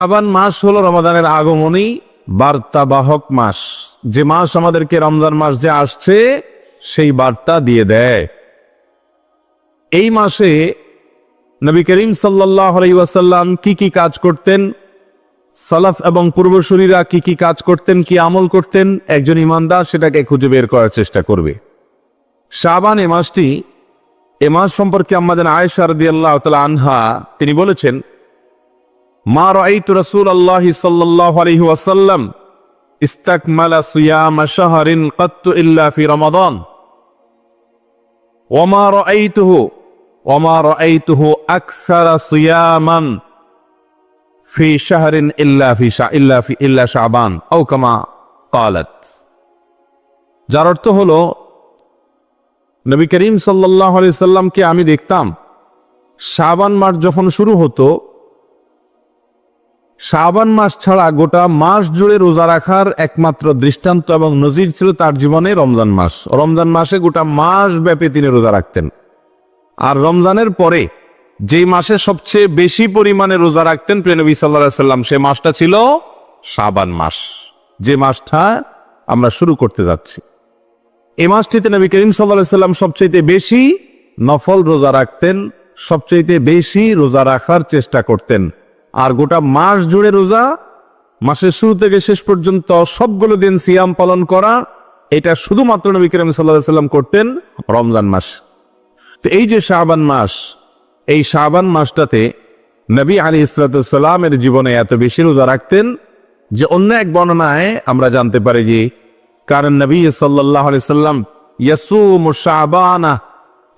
শাবান মাস হলো রমাদানের আগমনী বার্তাবাহক মাস। যে মাস আমাদেরকে রমজান মাস যে আসছে সেই বার্তা দিয়ে দেয়। এই মাসে নবী করিম সাল্লাল্লাহু আলাইহি ওয়াসাল্লাম কি কি কাজ করতেন, সালাফ এবং পূর্বসূরীরা কি কি কাজ করতেন, কি আমল করতেন, একজন ইমানদার সেটাকে খুঁজে বের করার চেষ্টা করবে। শাবান এ মাস সম্পর্কে আম্মাজান আয়েশা রাদিয়াল্লাহু তাআলা আনহা তিনি বলেছেন, মা রাআইতু রাসূলুল্লাহি সাল্লাল্লাহু আলাইহি ওয়াসাল্লাম ইস্তাকমালা সিয়ামা শাহরিন কাত্তু ইল্লা ফি রমাদান ওয়া মা রাআইতুহু আকসারা সিয়ামান ফি শাহরিন ইল্লা শাবান আও কামা ক্বালাত। যার অর্থ হলো নবী করিম সাল্লাল্লাহু আলাইহি সাল্লামকে আমি দেখতাম শাবান মাস যখন শুরু হতো, শাবান মাস ছাড়া গোটা মাস জুড়ে রোজা রাখার একমাত্র দৃষ্টান্ত এবং নজির ছিল তার জীবনে রমজান মাস। রমজান মাসে গোটা মাস ব্যাপী তিনি রোজা রাখতেন। আর রমজানের পরে যে মাসে সবচেয়ে বেশি পরিমাণে রোজা রাখতেন প্রিয় নবী সাল্লাল্লাহু আলাইহি সাল্লাম, সে মাসটা ছিল শাবান মাস, যে মাসটা আমরা শুরু করতে যাচ্ছি। এই মাসটিতে নবী করিম সাল্লাল্লাহু আলাইহি সাল্লাম সবচেয়ে বেশি নফল রোজা রাখতেন, সবচেয়ে বেশি রোজা রাখার চেষ্টা করতেন। আর গোটা মাস জুড়ে রোজা, মাসের শুরু থেকে শেষ পর্যন্ত সবগুলো দিন সিয়াম পালন করা, এটা শুধুমাত্র নবী করিম সাল্লাল্লাহু আলাইহি সাল্লাম করতেন রমজান মাস। তো এই যে শাবান মাস, এই শাবান মাসটাতে নবী আলাইহিস সালামের জীবনে এত বেশি রোজা রাখতেন যে অন্য এক বর্ণনায় আমরা জানতে পারি যে কারণ নবী সাল্লাল্লাহু আলাইহি সাল্লাম ইয়াসুমু শাবানা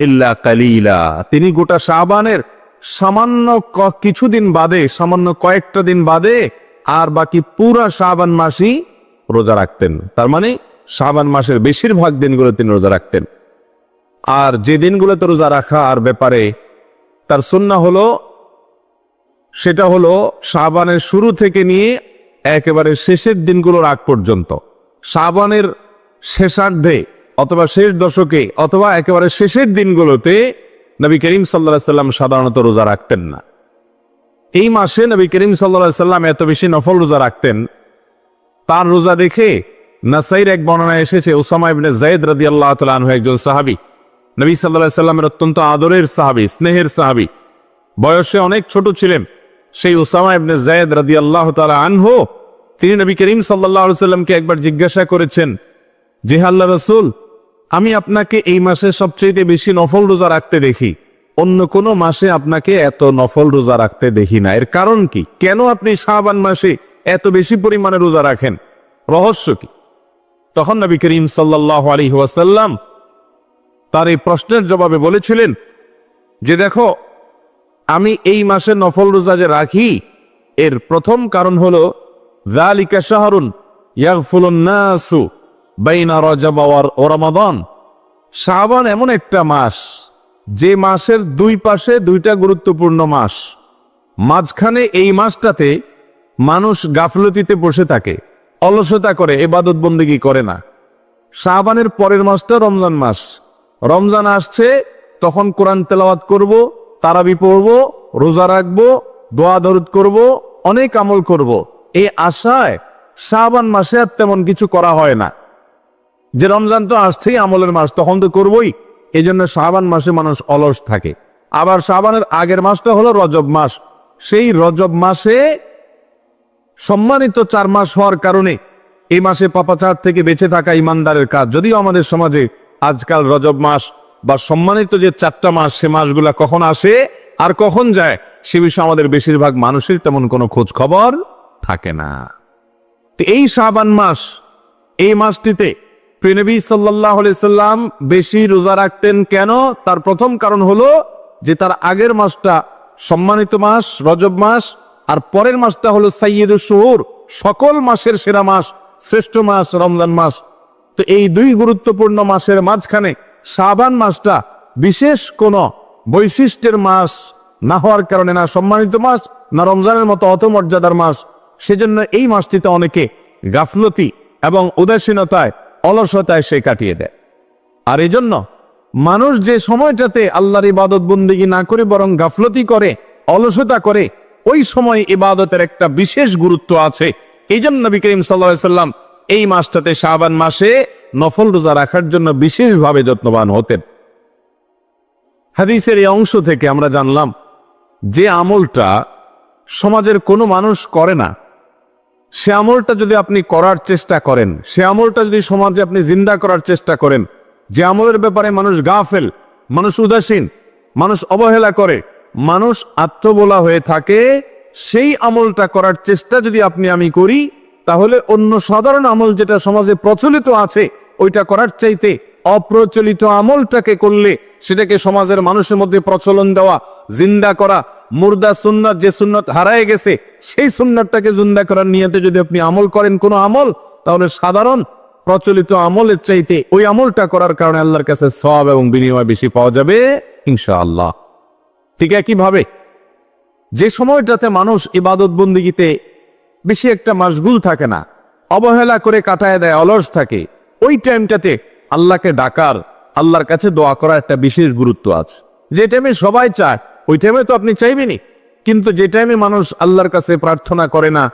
ইল্লা কালিলা, তিনি গোটা শাবানের সামান্য কিছুদিন বাদে, সামান্য কয়েকটা দিন বাদে আর বাকি পুরা শাবান মাসই রোজা রাখতেন। তার মানে শাবান মাসের বেশিরভাগ দিনগুলো তিনি রোজা রাখতেন। আর যে দিনগুলোতে রোজা রাখার ব্যাপারে তার সুন্নাহ হলো, সেটা হলো শাবানের শুরু থেকে নিয়ে একেবারে শেষের দিনগুলোর আগ পর্যন্ত। শাবানের শেষার্ধে অথবা শেষ দশকে অথবা একেবারে শেষের দিনগুলোতে নবী করিম সাল্লাল্লাহু আলাইহি সাল্লাম সাধারণত রোজা রাখতেন না। এই মাসে নবী করিম সাল্লাল্লাহু আলাইহি সাল্লাম এত বেশি নফল রোজা রাখতেন, তার রোজা দেখে নাসাইর এক বর্ণনায় এসেছে উসামা ইবনে যায়েদ রাদিয়াল্লাহু তাআলা আনহু একজন সাহাবী, নবী সাল্লাল্লাহু আলাইহি সাল্লামের অত্যন্ত আদরের সাহাবী, স্নেহের সাহাবী, বয়সে অনেক ছোট ছিলেন। সেই উসামা ইবনে যায়েদ রাদিয়াল্লাহু তাআলা আনহু তিনি নবী করিম সাল্লাল্লাহু আলাইহি সাল্লামকে একবার জিজ্ঞাসা করেছেন যে, আল্লাহর রাসূল, আমি আপনাকে এই মাসে সবচেয়ে বেশি নফল রোজা রাখতে দেখি, অন্য কোন মাসে আপনাকে এত নফল রোজা রাখতে দেখি না, এর কারণ কি? কেন আপনি শাবান মাসে এত বেশি পরিমাণে রোজা রাখেন, রহস্য কি? তখন নবী করিম সাল্লাল্লাহু আলাইহি ওয়াসাল্লাম তার এই প্রশ্নের জবাবে বলেছিলেন যে, দেখো, আমি এই মাসে নফল রোজা যে রাখি এর প্রথম কারণ হলো যালিকা শাহরুন ইয়াগফুলুন নাসু বাইনা রজব ওয়া রমাদান। শাবান এমন একটা মাস যে মাসের দুই পাশে দুইটা গুরুত্বপূর্ণ মাস, মাঝখানে এই মাসটাতে মানুষ গাফলতিতে বসে থাকে, অলসতা করে, ইবাদত বন্দেগী করে না। শাবানের পরের মাসটা রমজান মাস, রমজান আসছে, তখন কোরআন তেলাওয়াত করব, তারাবি পড়ব, রোজা রাখবো, দোয়া দরুদ করব, অনেক আমল করব। এই আশায় শাবান মাসে আর তেমন কিছু করা হয় না, যে রমজান তো আসছেই, আমলের মাস, তখন তো করবই। এই জন্য শাবান মাসে মানুষ অলস থাকে। আবার শাবানের আগের মাসটা হলো রজব মাস, সেই রজব মাসে সম্মানিত 4 মাস হওয়ার কারণে এই মাসে পাপাচার থেকে বেঁচে থাকা ইমানদারের কাজ। যদিও আমাদের সমাজে আজকাল রজব মাস বা সম্মানিত যে 4টা মাস, সে মাসগুলা কখন আসে আর কখন যায় সে বিষয়ে আমাদের বেশিরভাগ মানুষের তেমন কোনো খোঁজ খবর থাকে না। তো এই শাবান মাস, এই মাসটিতে প্রিয় নবী সাল্লাল্লাহু আলাইহি সাল্লাম বেশি রোজা রাখতেন। কেন? তার প্রথম কারণ হলো যে তার আগের মাসটা সম্মানিত মাস, রজব মাস, আর পরের মাসটা হলো সাইয়্যিদুশ শুহুর, সকল মাসের সেরা মাস, শ্রেষ্ঠ মাস রমজান মাস। তো এই দুই গুরুত্বপূর্ণ মাসের মাঝখানে শাবান মাসটা বিশেষ কোন বৈশিষ্ট্যের মাস না হওয়ার কারণে, না সম্মানিত মাস, না রমজানের মতো অত মর্যাদার মাস, সেজন্য এই মাসটিতে অনেকে গাফলতি এবং উদাসীনতায়, অলসতায় সে কাটিয়ে দেয়। আর এই জন্য মানুষ যে সময়টাতে আল্লাহর ইবাদত বন্দেগী না করে বরং গাফলতি করে, অলসতা করে, ওই সময় ইবাদতের একটা বিশেষ গুরুত্ব আছে। এই জন্য নবী করিম সাল্লাল্লাহু আলাইহি সাল্লাম এই মাসটাতে, শাবান মাসে নফল রোজা রাখার জন্য বিশেষভাবে যত্নবান হতেন। হাদিসের এই অংশ থেকে আমরা জানলাম যে আমলটা সমাজের কোনো মানুষ করে না, সে আমলটা যদি আপনি করার চেষ্টা করেন, সে আমলটা যদি সমাজে আপনি জিন্দা করার চেষ্টা করেন, যে আমলের ব্যাপারে মানুষ গাফেল, মানুষ উদাসীন, মানুষ অবহেলা করে, মানুষ আত্মবোলা হয়ে থাকে, সেই আমলটা করার চেষ্টা যদি আপনি আমি করি, তাহলে অন্য সাধারণ আমল যেটা সমাজে প্রচলিত আছে ওইটা করার চাইতে অপ্রচলিত আমলটাকে করলে, সেটাকে সমাজের মানুষের মধ্যে প্রচলন দেওয়া, জিন্দা করা, মুর্দা সুন্নাত, যে সুন্নাত হারায় গেছে সেই সুন্নাতটাকে জিন্দা করার নিয়তে যদি আপনি আমল করেন কোনো আমল, তাহলে সাধারণ প্রচলিত আমলের চাইতে ওই আমলটা করার কারণে আল্লাহর কাছে সওয়াব এবং বিনিময় বেশি পাওয়া যাবে ইনশাআল্লাহ। ঠিক একইভাবে যে সময়টাতে মানুষ ইবাদত বন্দেগীতে বেশি একটা মাশগুল থাকে না, অবহেলা করে কাটায় দেয়, অলস থাকে, ওই টাইমটাতে আল্লাহকে ডাকার, আল্লাহর কাছে দোয়া করার একটা বিশেষ গুরুত্ব আছে। যে টাইমে সবাই চায় ওই টাইমে তো আপনি চাইবেনই, কিন্তু যে টাইমে মানুষ আল্লাহর কাছে প্রার্থনা করে না,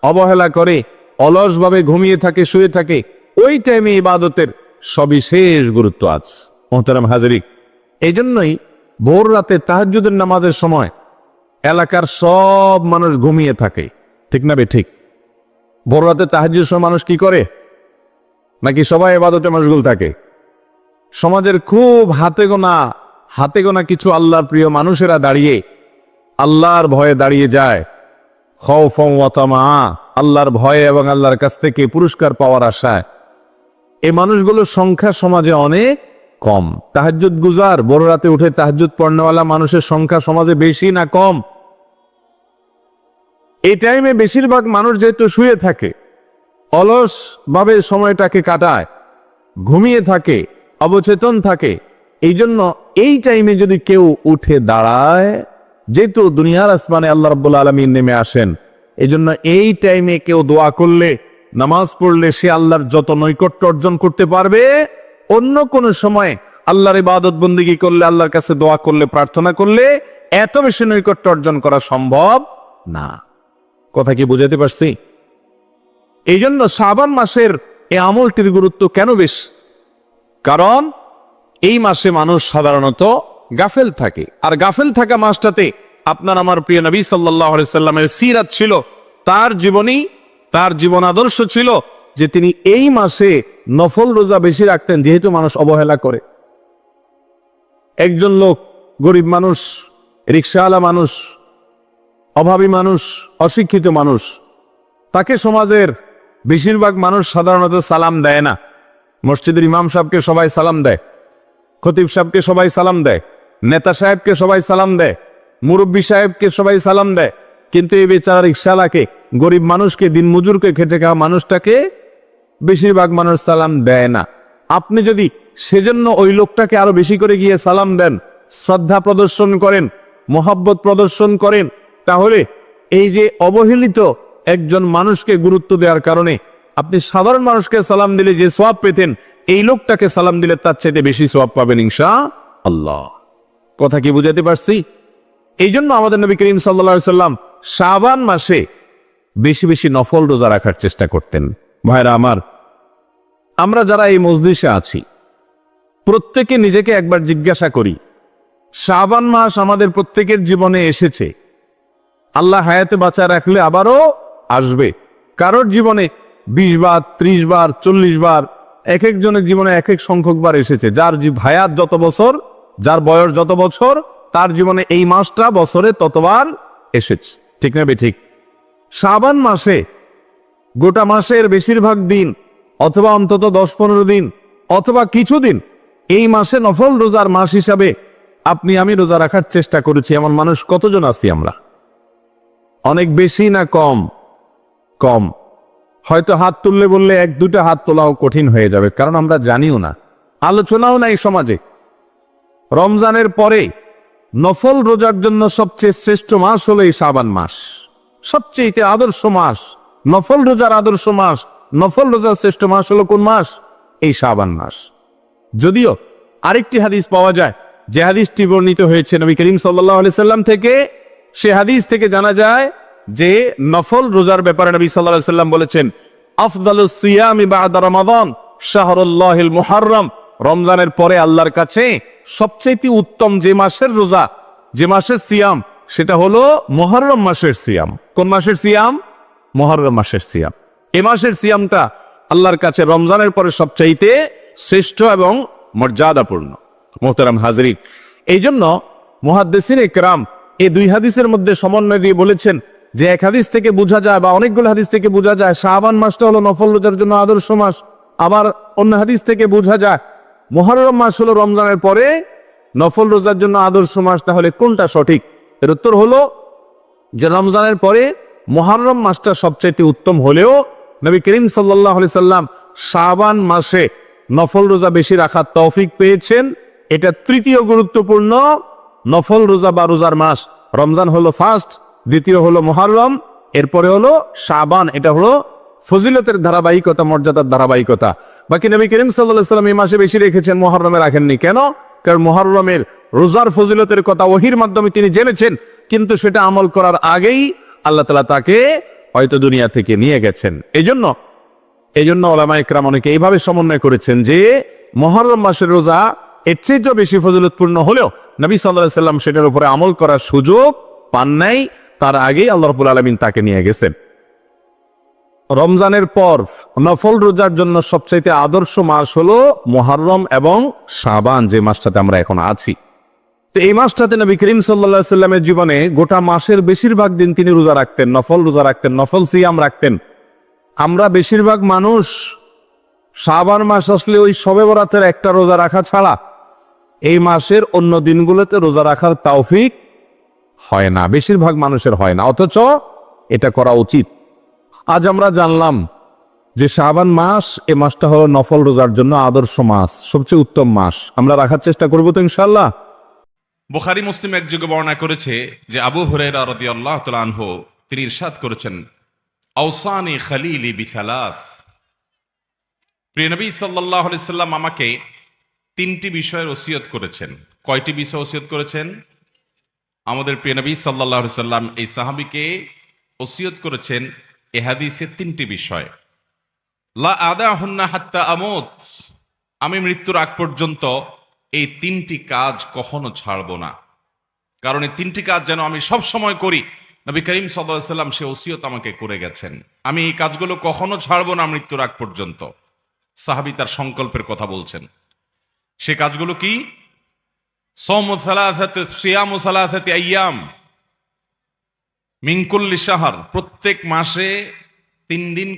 অবহেলা করে, অলসভাবে ঘুমিয়ে থাকে, শুয়ে থাকে, ওই টাইমে ইবাদতের সবিশেষ গুরুত্ব আছে মোহতারাম হাজিরিন। এই জন্যই ভোর রাতে তাহাজ্জুদের নামাজের সময় এলাকার সব মানুষ ঘুমিয়ে থাকে, ঠিক না বে ঠিক? ভোর রাতে তাহাজ্জুদের সময় মানুষ কি করে? নাকি সবাই ইবাদতে মশগুল থাকে? সমাজের খুব হাতে গোনা কিছু আল্লাহর প্রিয় মানুষেরা দাঁড়িয়ে আল্লাহর ভয়ে দাঁড়িয়ে যায়, খাউফান ওয়া তামআ, আল্লাহর ভয়ে এবং আল্লাহর কাছ থেকে পুরস্কার পাওয়ার আশায়। এই মানুষগুলোর সংখ্যা সমাজে অনেক কম। তাহাজ্জুদ গুজার, বড় রাতে উঠে তাহাজ্জুদ পড়নেওয়ালা মানুষের সংখ্যা সমাজে বেশি না কম? এই টাইমে বেশিরভাগ মানুষ যেহেতু শুয়ে থাকে, অলস ভাবে সময়টাকে কাটায়, ঘুমিয়ে থাকে, অবচেতন থাকে, এই জন্য এই টাইমে যদি কেউ উঠে দাঁড়ায়, যেহেতু দুনিয়ার আসমানে আল্লাহ রাব্বুল আলামিন নেমে আসেন, এই জন্য এই টাইমে কেউ দোয়া করলে, নামাজ পড়লে সে আল্লাহর যত নৈকট্য অর্জন করতে পারবে, অন্য কোন সময় আল্লাহর ইবাদত বন্দেগী করলে, আল্লাহর কাছে দোয়া করলে, প্রার্থনা করলে এত বেশি নৈকট্য অর্জন করা সম্ভব না। কথা কি বুঝাতে পারছি? এই জন্য শাবান মাসের এই আমলটির গুরুত্ব কেন বেশ? কারণ এই মাসে মানুষ সাধারণত গাফেল থাকে, আর গাফেল থাকা মাসটাতে আপনার আমার প্রিয় নবী সাল্লাল্লাহু আলাইহি সাল্লামের সিরাত ছিল, তার জীবনী, তার জীবন আদর্শ ছিল যে তিনি এই মাসে নফল রোজা বেশি রাখতেন, যেহেতু মানুষ অবহেলা করে। একজন লোক, গরিব মানুষ, রিকশাওয়ালা মানুষ, অভাবী মানুষ, অশিক্ষিত মানুষ, তাকে সমাজের বেশিরভাগ মানুষ সাধারণত সালাম দেয় না। মসজিদের ইমাম সাহেবকে সবাই সালাম দেয়, খতিব সাহেবকে সবাই সালাম দেয়, নেতা সাহেবকে সবাই সালাম দেয়, মুরব্বী সাহেবকে সবাই সালাম দেয়, কিন্তু এই বেচারা রিকশাওয়ালাকে, গরিব মানুষকে, দিনমজুরকে, খেটে খাওয়া মানুষটাকে বেশিরভাগ মানুষ সালাম দেয় না। আপনি যদি সেজন্য ওই লোকটাকে আরো বেশি করে গিয়ে সালাম দেন, শ্রদ্ধা প্রদর্শন করেন, মোহাব্বত প্রদর্শন করেন, তাহলে এই যে অবহেলিত একজন মানুষকে গুরুত্ব দেওয়ার কারণে আপনি সাধারণ মানুষকে সালাম দিলে যে সওয়াব পেতেন, এই লোকটাকে সালাম দিলে তার চাইতে বেশি সওয়াব পাবেন ইনশাআল্লাহ। কথা কি বুঝাতে পারছি? এই জন্য আমাদের নবী করিম সাল্লাল্লাহু আলাইহি সাল্লাম শাবান মাসে বেশি বেশি নফল রোজা রাখার চেষ্টা করতেন। ভাইরা আমার, আমরা যারা এই মজলিসে আছি প্রত্যেকে নিজেকে একবার জিজ্ঞাসা করি, শাবান মাস আমাদের প্রত্যেকের জীবনে এসেছে, আল্লাহ হায়াতে বাঁচা রাখলে আবারও আসবে। কারোর জীবনে 20 বার, 30 বার, 40 বার, এক একজনের জীবনে এক এক সংখ্যক বার এসেছে। যার হায়াত যত বছর, যার বয়স যত বছর, তার জীবনে এই মাসটা বছরে ততবার এসেছে, ঠিক না ঠিক? শাবান মাসে গোটা মাসের বেশিরভাগ দিন, অথবা অন্তত 10-15 দিন, অথবা কিছুদিন এই মাসে নফল রোজার মাস হিসাবে আপনি আমি রোজা রাখার চেষ্টা করেছি। এমন মানুষ কতজন আছি আমরা? অনেক বেশি না কম? কম। হয়তো হাত তুললে বললে 1-2টা হাত তোলাও কঠিন হয়ে যাবে, কারণ আমরা জানিও না, আলোচনাও নাই সমাজে। রমজানের পরে নফল রোজার জন্য সবচেয়ে শ্রেষ্ঠ মাস হলো এই শাবান মাস, সবচেয়ে আদর্শ মাস, নফল রোজার আদর্শ মাস, নফল রোজার শ্রেষ্ঠ মাস হলো কোন মাস? এই শাবান মাস। যদিও আরেকটি হাদিস পাওয়া যায়, যে হাদিসটি বর্ণিত হয়েছে নবী করিম সাল্লাল্লাহু আলাইহি সাল্লাম থেকে, সে হাদিস থেকে জানা যায় যে নফল রোজার ব্যাপারে নবী সাল্লাল্লাহু আলাইহি সাল্লাম বলেছেন, আফদালুস সিয়ামি বা'দা রমাদান শাহরুল্লাহিল মুহাররম। রমজানের পরে আল্লাহর কাছে সবচেয়ে উত্তম যে মাসের রোজা, যে মাসের সিয়াম, সেটা হলো মুহররম মাসের সিয়াম। কোন মাসের সিয়াম? মুহররম মাসের সিয়াম। এই মাসের সিয়ামটা আল্লাহর কাছে রমজানের পরে সবচাইতে শ্রেষ্ঠ এবং মর্যাদাপূর্ণ। মোহতারাম হাজরিন, এই জন্য মুহাদ্দিসিন ইকরাম এই দুই হাদিসের মধ্যে সমন্বয় দিয়ে বলেছেন যে এক হাদিস থেকে বোঝা যায় বা অনেকগুলো হাদিস থেকে বোঝা যায় শাবান মাসটা হলো নফল রোজার জন্য আদর্শ মাস। আবার অন্য হাদিস থেকে বোঝা যায় মুহররম মাস হলো রমজানের পরে নফল রোজার জন্য আদর্শ মাস। তাহলে কোনটা সঠিক? এর উত্তর হলো যে রমজানের পরে মুহররম মাসটা সবচাইতে উত্তম হলেও নবী করিম সাল্লাল্লাহু আলাইহি সাল্লাম শাবান মাসে নফল রোজা বেশি রাখার তৌফিক পেয়েছেন। এটা তৃতীয় গুরুত্বপূর্ণ নফল রোজা বা রোজার মাস। রমজান হলো ফার্স্ট, দ্বিতীয় হলো মুহররম, এরপরে হলো শাবান। এটা হলো ফজিলতের ধারাবাহিকতা, মর্যাদার ধারাবাহিকতা। বাকি নবী করিম সাল্লাল্লাহু আলাইহি সাল্লাম এই মাসে বেশি রেখেছেন, মুহররমে রাখেননি। কেন? কারণ মুহররমের রোজার ফজিলতের কথা ওহীর মাধ্যমে তিনি জেনেছেন, কিন্তু সেটা আমল করার আগেই আল্লাহ তাআলা তাকে হয়তো দুনিয়া থেকে নিয়ে গেছেন। এই জন্য উলামায়ে কেরাম অনেকে এইভাবে সমন্বয় করেছেন যে মুহররম মাসের রোজা এর চেয়েও বেশি ফজিলতপূর্ণ হলেও নবী সাল্লাল্লাহু আলাইহি সাল্লাম সেটার উপরে আমল করার সুযোগ পান নাই, তার আগেই আল্লাহ রাব্বুল আলামিন তাকে নিয়ে গেছেন। রমজানের পর নফল রোজার জন্য সবচাইতে আদর্শ মাস হলো মুহররম এবং শাবান, যে মাসটাতে আমরা এখন আছি। তো এই মাসটাতে নবী করিম সাল্লাল্লাহু আলাইহি সাল্লামের জীবনে গোটা মাসের বেশিরভাগ দিন তিনি রোজা রাখতেন, নফল রোজা রাখতেন, নফল সিয়াম রাখতেন। আমরা বেশিরভাগ মানুষ শাবান মাস আসলে ওই শবে বরাতের একটা রোজা রাখা ছাড়া এই মাসের অন্য দিনগুলোতে রোজা রাখার তৌফিক হয় না, বেশিরভাগ মানুষের হয় না, অথচ এটা করা উচিত। আজ আমরা জানলাম যে শাবান মাস, এই মাসটা হলো নফল রোজার জন্য আদর্শ মাস, সবচেয়ে উত্তম মাস। আমরা রাখার চেষ্টা করবো তো ইনশাআল্লাহ। বুখারী মুসলিম এক যুগে বর্ণনা করেছে যে আবু হুরায়রা রাদিয়াল্লাহু তাআলা আনহু তিনি ইরশাদ করেছেন, আওসানি খলিলি বিসালাস। প্রিয় নবী সাল্লাল্লাহু আলাইহি সাল্লাম আমাকে তিনটি বিষয়ের ওসিয়ত করেছেন। কয়টি বিষয় ওসিয়ত করেছেন? আমাদের প্রিয় নবী সাল্লাল্লাহু আলাইহি সাল্লাম এই সাহাবীকে ওসিয়ত করেছেন এ হাদিসে তিনটি বিষয়। লা আদাহুন্না হাত্তা আমুত, আমি মৃত্যুর আগ পর্যন্ত এই তিনটি কাজ কখনো ছাড়ব না, কারণ এই তিনটি কাজ যেন আমি সব সময় করি। নবী করিম সাল্লাল্লাহু আলাইহি সাল্লাম সে ওসিয়ত আমাকে করে গেছেন, আমি এই কাজগুলো কখনো ছাড়ব না মৃত্যুর আগ পর্যন্ত। সাহাবী তার সংকল্পের কথা বলছেন। সে কাজগুলো কি? সাওমু সালাসাতি, সিয়ামু সালাসাতি আইয়াম মিন কুল্লি শাহর, প্রত্যেক মাসে 3 দিন